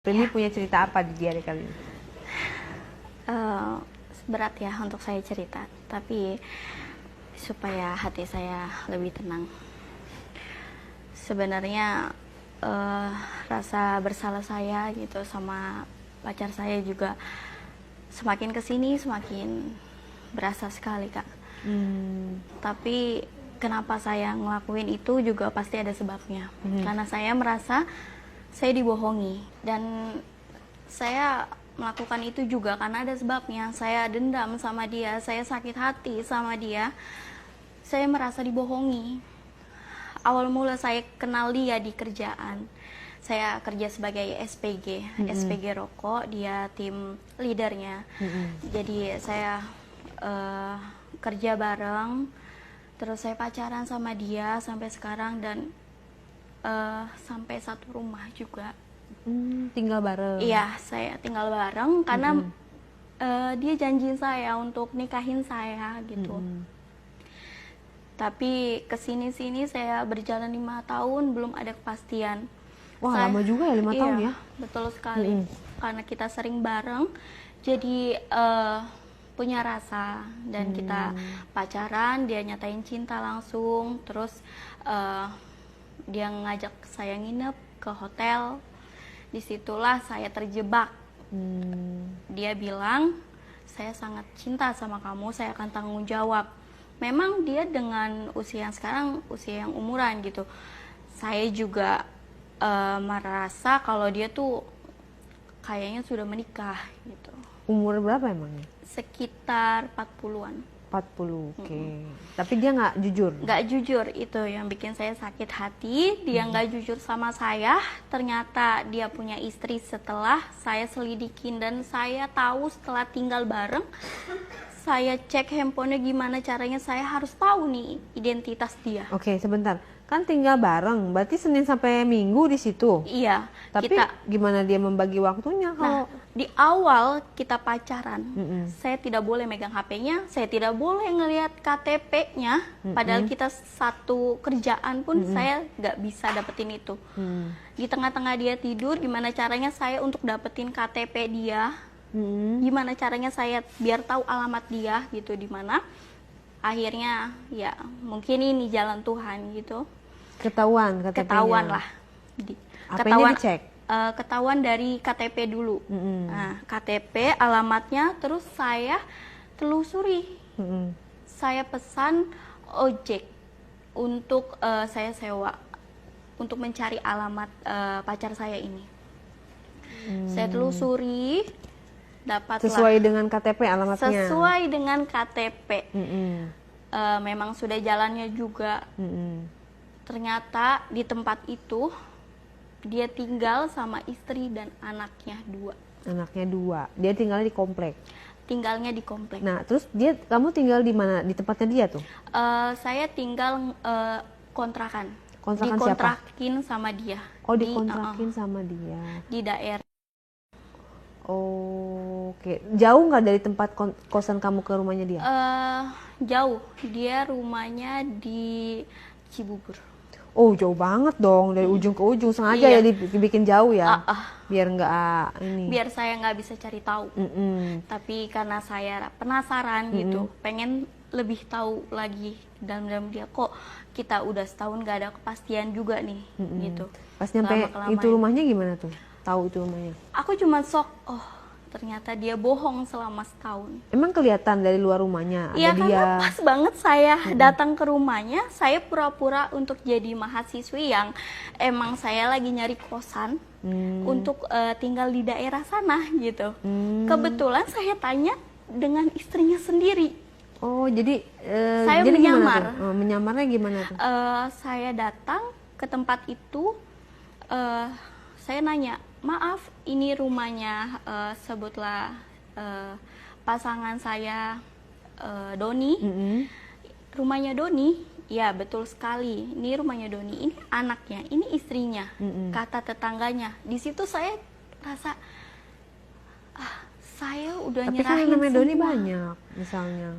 Prilly punya cerita apa di diary kali ini? Berat ya untuk saya cerita, tapi supaya hati saya lebih tenang. Sebenarnya rasa bersalah saya gitu sama pacar saya juga semakin kesini semakin berasa sekali, Kak. Tapi kenapa saya ngelakuin itu juga pasti ada sebabnya. Karena saya merasa saya dibohongi, dan saya melakukan itu juga karena ada sebabnya. Saya dendam sama dia, saya sakit hati sama dia, saya merasa dibohongi. Awal mula saya kenal dia di kerjaan. Saya kerja sebagai SPG rokok, dia tim leadernya. Jadi saya kerja bareng, terus saya pacaran sama dia sampai sekarang, dan sampai satu rumah juga. Tinggal bareng? Iya, saya tinggal bareng karena dia janjiin saya untuk nikahin saya gitu. Tapi kesini-sini saya berjalan 5 tahun belum ada kepastian. Wah, lama juga ya 5 tahun ya? Betul sekali. Karena kita sering bareng, jadi punya rasa, dan kita pacaran, dia nyatain cinta langsung, terus dia ngajak saya nginep ke hotel. Disitulah saya terjebak. Dia bilang, saya sangat cinta sama kamu, saya akan tanggung jawab. Memang dia dengan usia yang sekarang, usia yang umuran gitu. Saya juga merasa kalau dia tuh kayaknya sudah menikah gitu. Umur berapa emangnya? Sekitar 40-an. 40, oke. Tapi dia nggak jujur? Nggak jujur, itu yang bikin saya sakit hati. Dia nggak jujur sama saya. Ternyata dia punya istri setelah saya selidikin, dan saya tahu setelah tinggal bareng. Saya cek handphonenya, gimana caranya saya harus tahu nih identitas dia. Oke, sebentar. Kan tinggal bareng, berarti Senin sampai Minggu di situ? Iya. Tapi gimana dia membagi waktunya kalau... Di awal kita pacaran, saya tidak boleh megang HP-nya, saya tidak boleh ngelihat KTP-nya, padahal kita satu kerjaan pun saya nggak bisa dapetin itu. Di tengah-tengah dia tidur, gimana caranya saya untuk dapetin KTP dia, gimana caranya saya biar tahu alamat dia gitu di mana. Akhirnya ya mungkin ini jalan Tuhan gitu. Ketahuan KTP-nya? Ketahuan lah. HP-nya dicek? Ketahuan dari KTP dulu. Nah, KTP, alamatnya, terus saya telusuri. Saya pesan ojek untuk saya sewa untuk mencari alamat pacar saya ini. Saya telusuri, dapatlah sesuai dengan KTP alamatnya? Sesuai dengan KTP. Memang sudah jalannya juga. Ternyata di tempat itu dia tinggal sama istri dan anaknya 2. Anaknya 2. Dia tinggalnya di komplek? Tinggalnya di komplek. Nah, terus kamu tinggal di mana? Di tempatnya dia tuh? Saya tinggal kontrakan. Kontrakan dikontrakin siapa? Sama dia. Oh, dikontrakin sama dia. Di daerah. Oh, oke. Jauh nggak dari tempat kosan kamu ke rumahnya dia? Jauh. Dia rumahnya di Cibubur. Oh, jauh banget dong, dari ujung ke ujung. Sengaja ya dibikin jauh ya, biar nggak ini. Biar saya nggak bisa cari tahu. Tapi karena saya penasaran gitu, pengen lebih tahu lagi dalam dia, kok kita udah setahun nggak ada kepastian juga nih, gitu. Pas nyampe itu rumahnya gimana tuh? Tahu itu rumahnya? Aku cuma sok, ternyata dia bohong selama setahun. Emang kelihatan dari luar rumahnya? Iya, karena pas banget saya datang ke rumahnya, saya pura-pura untuk jadi mahasiswi yang emang saya lagi nyari kosan untuk tinggal di daerah sana gitu. Kebetulan saya tanya dengan istrinya sendiri. Oh, jadi saya jadi menyamar. Menyamarnya gimana tuh? Saya datang ke tempat itu, saya nanya, maaf, ini rumahnya sebutlah pasangan saya Doni. Rumahnya Doni? Ya, betul sekali. Ini rumahnya Doni. Ini anaknya, ini istrinya. Kata tetangganya. Di situ saya rasa saya udah nyerahin semua. Tapi kan namanya Doni banyak misalnya.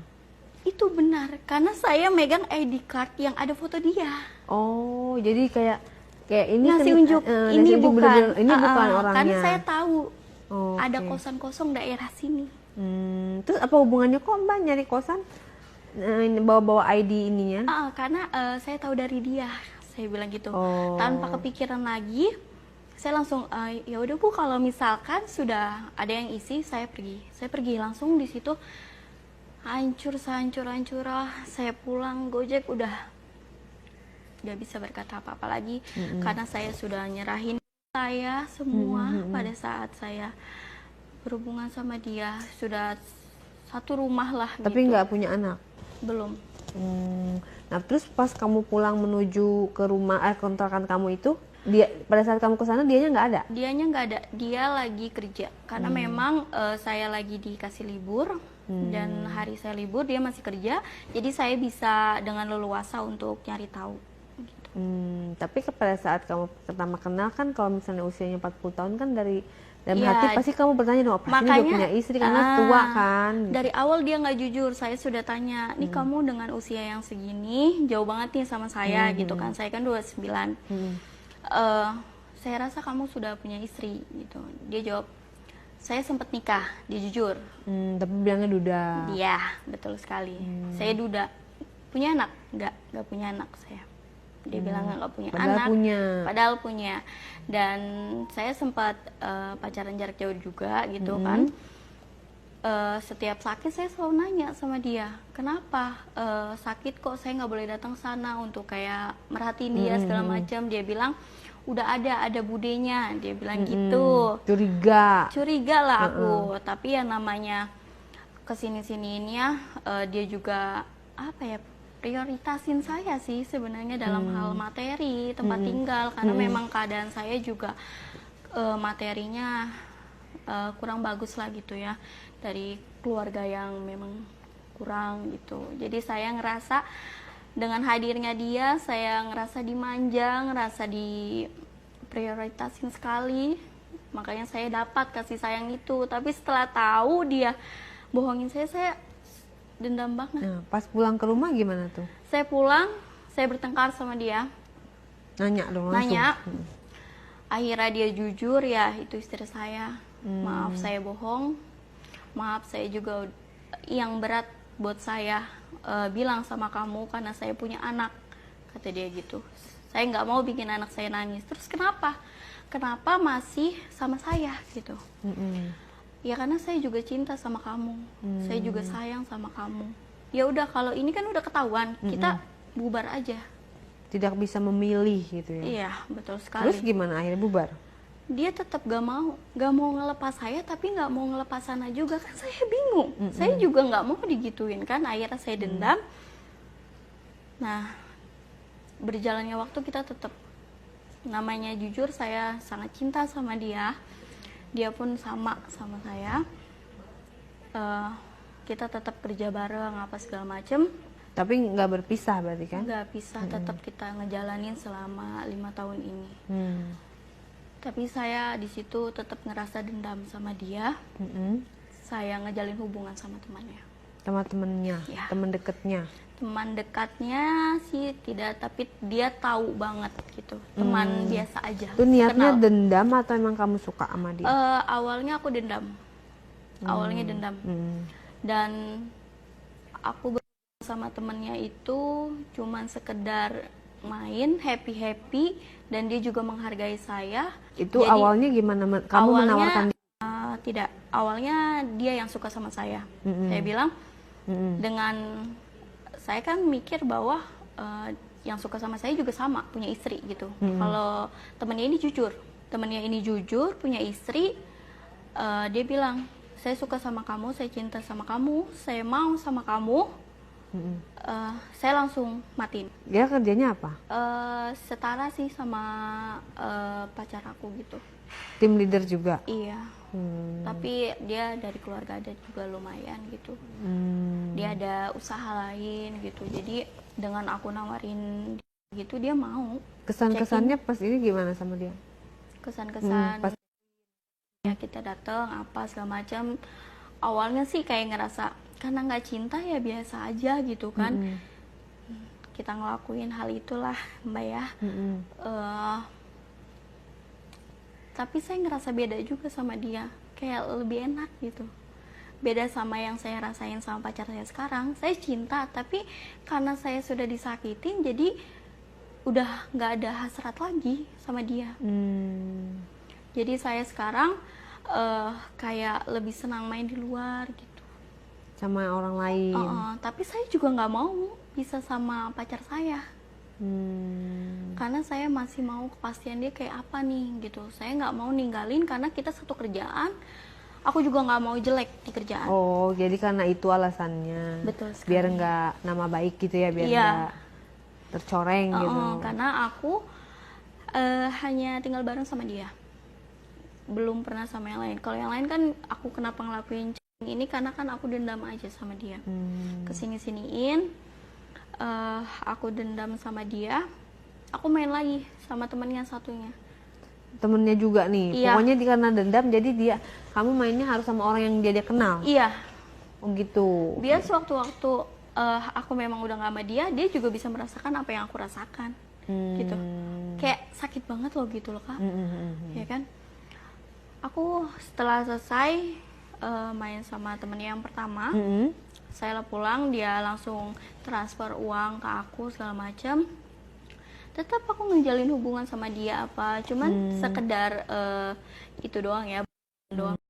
Itu benar, karena saya megang ID card yang ada foto dia. Oh, jadi kayak kayak ini ngasih kan, unjuk ngasih ini unjuk bukan bener-bener, ini bukan orangnya. karena saya tahu ada Oke. kosan kosong daerah sini. Terus apa hubungannya kok Mbak nyari kosan, bawa-bawa ID ininya? Karena saya tahu dari dia, saya bilang gitu. Oh. Tanpa kepikiran lagi, saya langsung ya udah Bu, kalau misalkan sudah ada yang isi, saya pergi langsung. Di situ hancur saya pulang Gojek udah nggak bisa berkata apa-apa lagi, karena saya sudah nyerahin saya semua. Pada saat saya berhubungan sama dia sudah satu rumah lah. Tapi gitu. nggak punya anak? Belum. Nah terus pas kamu pulang menuju ke rumah kontrakan kamu itu, dia pada saat kamu ke sana dianya nggak ada? Dianya nggak ada, dia lagi kerja karena memang saya lagi dikasih libur dan hari saya libur dia masih kerja, jadi saya bisa dengan leluasa untuk nyari tahu. Gitu. Tapi pada saat kamu pertama kenal kan, kalau misalnya usianya 40 tahun kan, dari dalam Ya, hati pasti kamu bertanya dong, pasti dia makanya udah punya istri karena tua kan? Gitu. Dari awal dia nggak jujur, saya sudah tanya, nih kamu dengan usia yang segini jauh banget nih sama saya gitu kan, saya kan 29. Saya rasa kamu sudah punya istri gitu. Dia jawab, saya sempat nikah, dia jujur. Tapi bilangnya duda. Iya, betul sekali. Saya duda. Punya anak? Nggak punya anak saya. Dia bilang nggak punya anak. Padahal punya. Dan saya sempat pacaran jarak jauh juga gitu kan. Setiap sakit saya selalu nanya sama dia, kenapa sakit kok saya nggak boleh datang sana untuk kayak merhatiin dia segala macam. Dia bilang udah ada budenya, dia bilang gitu. Curiga lah aku. Tapi ya namanya kesini-sininya dia juga apa ya, prioritasin saya sih sebenarnya dalam hal materi, tempat tinggal, karena memang keadaan saya juga materinya kurang bagus lah gitu ya, dari keluarga yang memang kurang gitu. Jadi saya ngerasa dengan hadirnya dia, saya ngerasa dimanja, ngerasa diprioritasin sekali, makanya saya dapat kasih sayang itu. Tapi setelah tahu dia bohongin saya dendam banget. Nah, pas pulang ke rumah gimana tuh? Saya pulang, saya bertengkar sama dia. Nanya dong langsung? Nanya. Akhirnya dia jujur, ya itu istri saya. Maaf saya bohong. Maaf saya juga yang berat buat saya bilang sama kamu karena saya punya anak. Kata dia gitu. Saya nggak mau bikin anak saya nangis. Terus kenapa? Kenapa masih sama saya gitu? Ya karena saya juga cinta sama kamu, saya juga sayang sama kamu. Ya udah, kalau ini kan udah ketahuan, kita bubar aja. Tidak bisa memilih gitu ya? Iya, betul sekali. Terus gimana akhirnya bubar? Dia tetap gak mau ngelepas saya, tapi gak mau ngelepas sana juga, kan saya bingung. Saya juga gak mau digituin kan, akhirnya saya dendam. Nah, berjalannya waktu kita tetap, namanya jujur saya sangat cinta sama dia. Dia pun sama saya. Kita tetap kerja bareng apa segala macem. Tapi nggak berpisah berarti kan? Nggak pisah, tetap kita ngejalanin selama 5 tahun ini. Tapi saya di situ tetap ngerasa dendam sama dia. Saya ngejalin hubungan sama temannya. Sama temennya, Ya. teman dekatnya. Teman dekatnya sih tidak, tapi dia tahu banget gitu. Teman biasa aja. Itu niatnya kenal. dendam atau emang kamu suka sama dia? Awalnya aku dendam. Awalnya dendam. Dan aku sama temennya itu cuman sekedar main, happy, dan dia juga menghargai saya. Itu Jadi, awalnya gimana? Kamu menawarkan dia? Tidak, awalnya dia yang suka sama saya. Saya bilang, dengan saya kan mikir bahwa yang suka sama saya juga sama, punya istri gitu. Kalau temennya ini jujur, punya istri, dia bilang, saya suka sama kamu, saya cinta sama kamu, saya mau sama kamu. Saya langsung matiin. Dia kerjanya apa? Setara sih sama pacar aku gitu. Tim leader juga? Iya. Tapi dia dari keluarga adat juga lumayan gitu. Dia ada usaha lain gitu. Jadi dengan aku nawarin gitu, dia mau. Kesan-kesannya pas ini gimana sama dia? Kesan-kesan ya kita datang apa segala macam. Awalnya sih kayak ngerasa karena nggak cinta ya biasa aja gitu kan. Kita ngelakuin hal itulah Mbak ya. tapi saya ngerasa beda juga sama dia, kayak lebih enak gitu. Beda sama yang saya rasain sama pacar saya sekarang. Saya cinta, tapi karena saya sudah disakitin, jadi udah nggak ada hasrat lagi sama dia. Jadi saya sekarang kayak lebih senang main di luar gitu sama orang lain. Tapi saya juga nggak mau bisa sama pacar saya, karena saya masih mau kepastian dia kayak apa nih gitu. Saya nggak mau ninggalin karena kita satu kerjaan. Aku juga nggak mau jelek di kerjaan. Oh, jadi karena itu alasannya. Betul sekali. Biar nggak nama baik gitu ya, biar nggak tercoreng gitu. Karena aku hanya tinggal bareng sama dia, belum pernah sama yang lain. Kalau yang lain kan aku kenapa ngelakuin ini karena kan aku dendam aja sama dia. Kesini-siniin aku dendam sama dia, aku main lagi sama temennya satunya. Temennya juga nih. Iya. Pokoknya karena dendam jadi kamu mainnya harus sama orang yang dia kenal. Iya. Oh gitu. Biar sewaktu-waktu aku memang udah gak sama dia, dia juga bisa merasakan apa yang aku rasakan. Gitu. Kayak sakit banget loh gitu loh Kak. Ya kan? Aku setelah selesai main sama temennya yang pertama, saya pulang, dia langsung transfer uang ke aku segala macam. Tetap aku ngejalin hubungan sama dia cuman sekedar itu doang ya, doang.